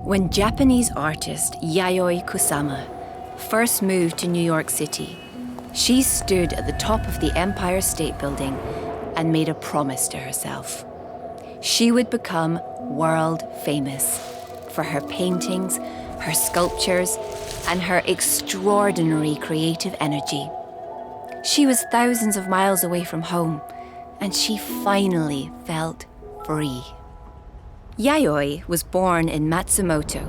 When Japanese artist Yayoi Kusama first moved to New York City, she stood at the top of the Empire State Building and made a promise to herself. She would become world famous for her paintings, her sculptures, and her extraordinary creative energy. She was thousands of miles away from home, and she finally felt free. Yayoi was born in Matsumoto,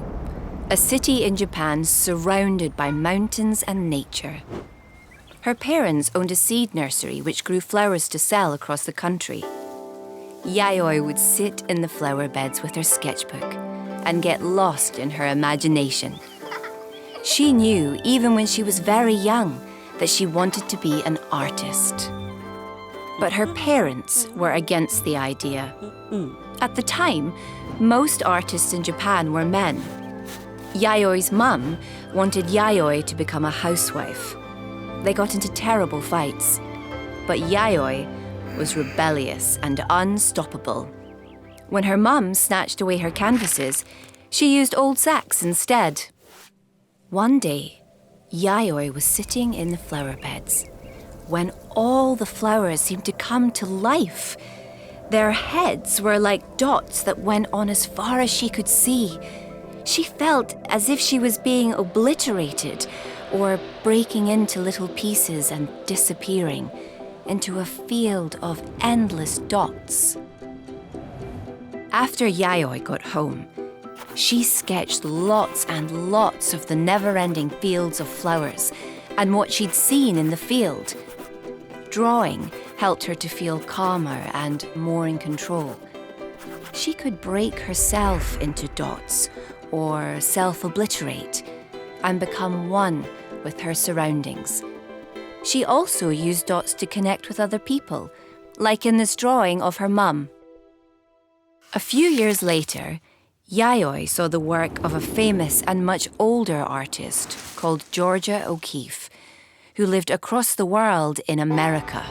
a city in Japan surrounded by mountains and nature. Her parents owned a seed nursery which grew flowers to sell across the country. Yayoi would sit in the flower beds with her sketchbook and get lost in her imagination. She knew, even when she was very young, that she wanted to be an artist. But her parents were against the idea. At the time, most artists in Japan were men. Yayoi's mum wanted Yayoi to become a housewife. They got into terrible fights, but Yayoi was rebellious and unstoppable. When her mum snatched away her canvases, she used old sacks instead. One day, Yayoi was sitting in the flower beds when all the flowers seemed to come to life. Their heads were like dots that went on as far as she could see. She felt as if she was being obliterated or breaking into little pieces and disappearing into a field of endless dots. After Yayoi got home, she sketched lots and lots of the never-ending fields of flowers and what she'd seen in the field. Drawing helped her to feel calmer and more in control. She could break herself into dots or self-obliterate and become one with her surroundings. She also used dots to connect with other people, like in this drawing of her mum. A few years later, Yayoi saw the work of a famous and much older artist called Georgia O'Keeffe, who lived across the world in America.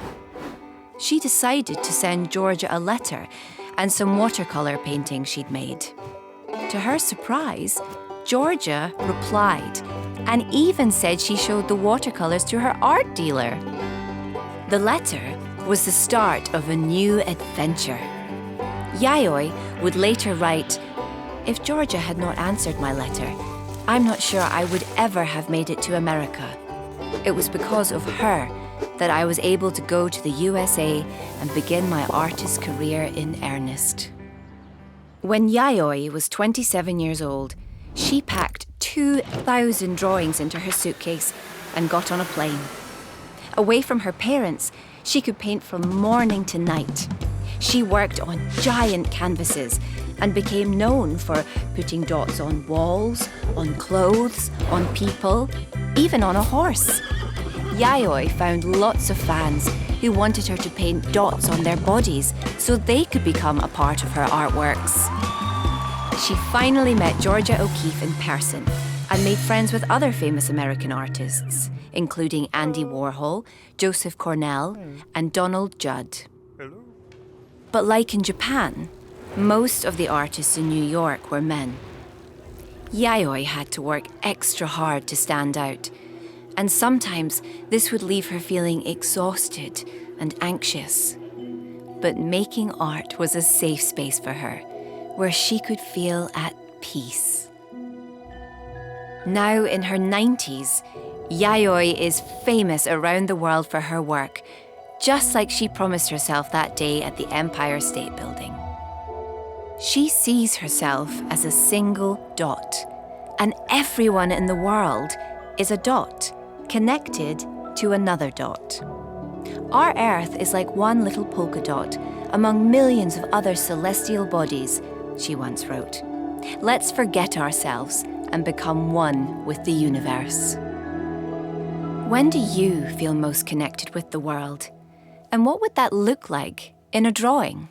She decided to send Georgia a letter and some watercolor paintings she'd made. To her surprise, Georgia replied and even said she showed the watercolors to her art dealer. The letter was the start of a new adventure. Yayoi would later write, "If Georgia had not answered my letter, I'm not sure I would ever have made it to America. It was because of her that I was able to go to the USA and begin my artist career in earnest." When Yayoi was 27 years old, she packed 2,000 drawings into her suitcase and got on a plane. Away from her parents, she could paint from morning to night. She worked on giant canvases and became known for putting dots on walls, on clothes, on people, even on a horse. Yayoi found lots of fans who wanted her to paint dots on their bodies so they could become a part of her artworks. She finally met Georgia O'Keeffe in person and made friends with other famous American artists, including Andy Warhol, Joseph Cornell, and Donald Judd. But like in Japan, most of the artists in New York were men. Yayoi had to work extra hard to stand out, and sometimes this would leave her feeling exhausted and anxious. But making art was a safe space for her, where she could feel at peace. Now in her 90s, Yayoi is famous around the world for her work, just like she promised herself that day at the Empire State Building. She sees herself as a single dot, and everyone in the world is a dot, connected to another dot. Our Earth is like one little polka dot among millions of other celestial bodies, she once wrote. Let's forget ourselves and become one with the universe. When do you feel most connected with the world? And what would that look like in a drawing?